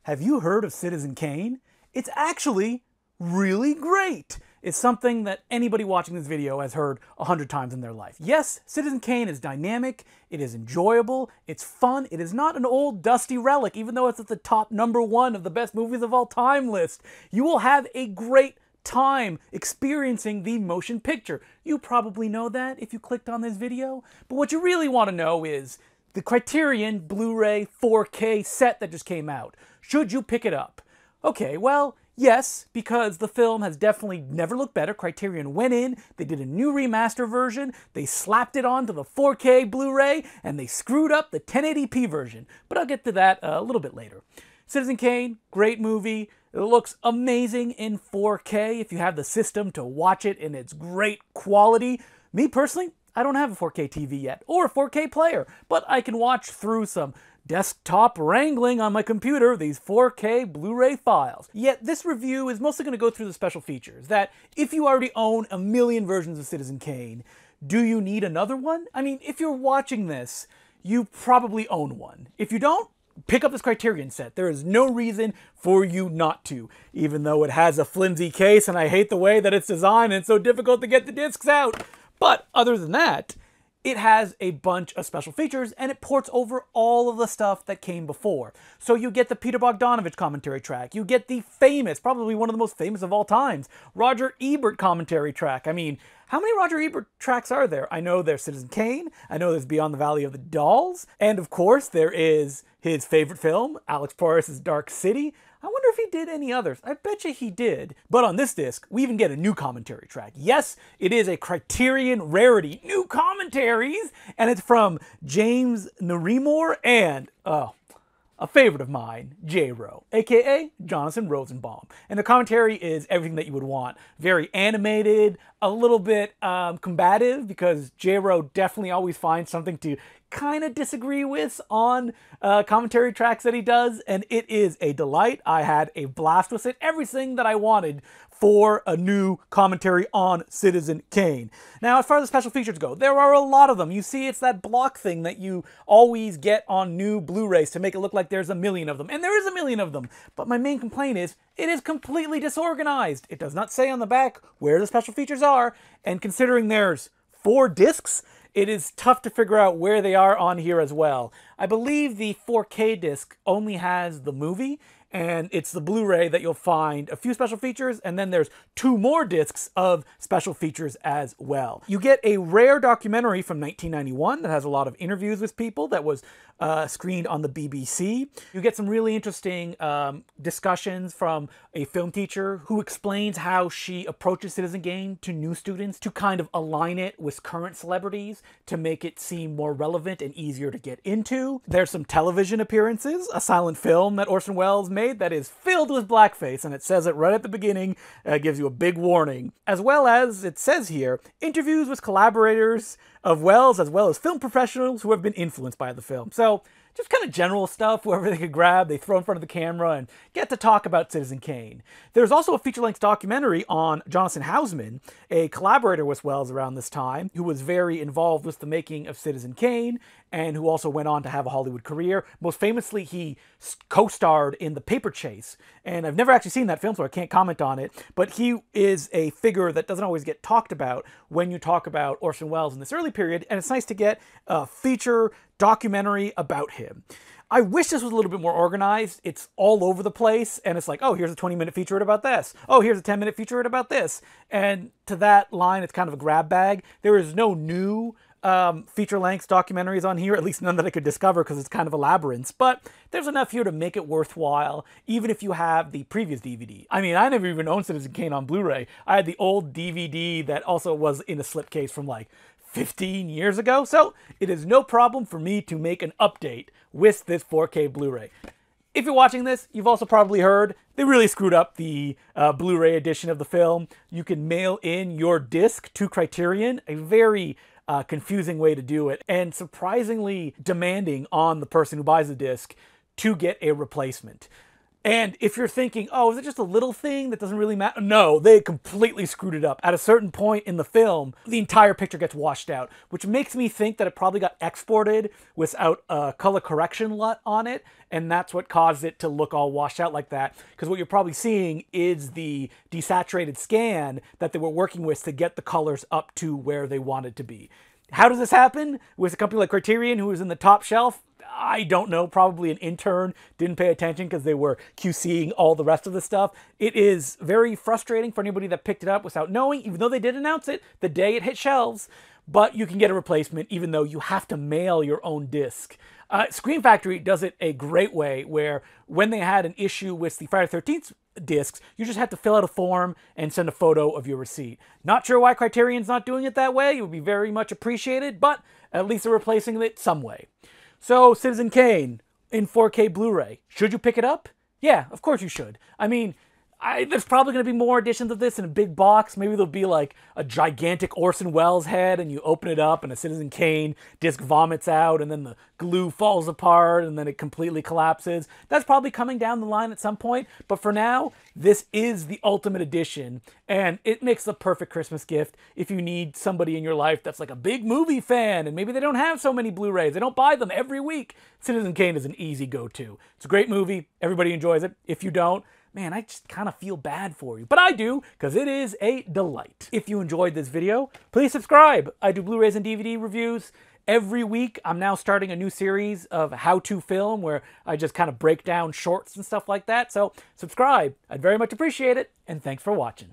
Have you heard of Citizen Kane? It's actually really great. It's something that anybody watching this video has heard 100 times in their life. Yes, Citizen Kane is dynamic, it is enjoyable, it's fun, it is not an old dusty relic, even though it's at the top #1 of the best movies of all time list. You will have a great time experiencing the motion picture. You probably know that if you clicked on this video, but what you really want to know is the Criterion Blu-ray 4K set that just came out. Should you pick it up? Okay, well, yes, because the film has definitely never looked better. Criterion went in, they did a new remaster version, they slapped it onto the 4K Blu-ray, and they screwed up the 1080p version. But I'll get to that a little bit later. Citizen Kane, great movie. It looks amazing in 4K if you have the system to watch it in its great quality. Me personally, I don't have a 4K TV yet, or a 4K player, but I can watch through some desktop wrangling on my computer these 4K Blu-ray files. Yet this review is mostly going to go through the special features, that if you already own a million versions of Citizen Kane, do you need another one? I mean, if you're watching this, you probably own one. If you don't, pick up this Criterion set. There is no reason for you not to, even though it has a flimsy case and I hate the way that it's designed and it's so difficult to get the discs out. But other than that, it has a bunch of special features and it ports over all of the stuff that came before. So you get the Peter Bogdanovich commentary track, you get the famous, probably one of the most famous of all times, Roger Ebert commentary track. I mean, how many Roger Ebert tracks are there? I know there's Citizen Kane, I know there's Beyond the Valley of the Dolls, and of course there is his favorite film, Alex Proyas' Dark City. I wonder if he did any others. I bet you he did. But on this disc, we even get a new commentary track. Yes, it is a Criterion rarity, new commentaries, and it's from James Narimore and, a favorite of mine, J-Ro, aka Jonathan Rosenbaum. And the commentary is everything that you would want. Very animated, a little bit combative, because J-Ro definitely always finds something to kind of disagree with on commentary tracks that he does, and it is a delight. I had a blast with it. Everything that I wanted for a new commentary on Citizen Kane. Now, as far as the special features go, there are a lot of them. You see, it's that block thing that you always get on new Blu-rays to make it look like there's a million of them. And there is a million of them. But my main complaint is, it is completely disorganized. It does not say on the back where the special features are, and considering there's 4 discs, it is tough to figure out where they are on here as well. I believe the 4K disc only has the movie, and it's the Blu-ray that you'll find a few special features, and then there's 2 more discs of special features as well. You get a rare documentary from 1991 that has a lot of interviews with people that was screened on the BBC. You get some really interesting discussions from a film teacher who explains how she approaches Citizen Kane to new students to kind of align it with current celebrities to make it seem more relevant and easier to get into. There's some television appearances, a silent film that Orson Welles made that is filled with blackface, and it says it right at the beginning, gives you a big warning. As well as, it says here, interviews with collaborators of Welles, as well as film professionals who have been influenced by the film. So, just kind of general stuff, whoever they could grab, they throw in front of the camera and get to talk about Citizen Kane. There's also a feature-length documentary on Jonathan Houseman, a collaborator with Welles around this time, who was very involved with the making of Citizen Kane, and who also went on to have a Hollywood career. Most famously, he co-starred in The Paper Chase, and I've never actually seen that film, so I can't comment on it, but he is a figure that doesn't always get talked about when you talk about Orson Welles in this early period, and it's nice to get a feature documentary about him. I wish this was a little bit more organized. It's all over the place, and it's like, oh, here's a 20-minute featurette about this. Oh, here's a 10-minute featurette about this. And to that line, it's kind of a grab bag. There is no new feature-length documentaries on here, at least none that I could discover because it's kind of a labyrinth, but there's enough here to make it worthwhile, even if you have the previous DVD. I mean, I never even owned Citizen Kane on Blu-ray. I had the old DVD that also was in a slipcase from like 15 years ago, so it is no problem for me to make an update with this 4K Blu-ray. If you're watching this, you've also probably heard they really screwed up the Blu-ray edition of the film. You can mail in your disc to Criterion, a very confusing way to do it, and surprisingly demanding on the person who buys the disc to get a replacement. And if you're thinking, oh, is it just a little thing that doesn't really matter? No, they completely screwed it up. At a certain point in the film, the entire picture gets washed out, which makes me think that it probably got exported without a color correction LUT on it, and that's what caused it to look all washed out like that. Because what you're probably seeing is the desaturated scan that they were working with to get the colors up to where they wanted to be. How does this happen with a company like Criterion, who is in the top shelf? I don't know, probably an intern didn't pay attention because they were QCing all the rest of the stuff. It is very frustrating for anybody that picked it up without knowing, even though they did announce it the day it hit shelves, but you can get a replacement even though you have to mail your own disc. Screen Factory does it a great way where when they had an issue with the Friday the 13th discs, you just had to fill out a form and send a photo of your receipt. Not sure why Criterion's not doing it that way. It would be very much appreciated, but at least they're replacing it some way. So, Citizen Kane in 4K Blu-ray. Should you pick it up? Yeah, of course you should. I mean, there's probably going to be more editions of this in a big box. Maybe there'll be like a gigantic Orson Welles head and you open it up and a Citizen Kane disc vomits out and then the glue falls apart and then it completely collapses. That's probably coming down the line at some point. But for now, this is the ultimate edition and it makes the perfect Christmas gift if you need somebody in your life that's like a big movie fan and maybe they don't have so many Blu-rays. They don't buy them every week. Citizen Kane is an easy go-to. It's a great movie. Everybody enjoys it. If you don't, man, I just kind of feel bad for you. But I do, because it is a delight. If you enjoyed this video, please subscribe. I do Blu-rays and DVD reviews every week. I'm now starting a new series of how-to film where I just kind of break down shorts and stuff like that. So subscribe. I'd very much appreciate it. And thanks for watching.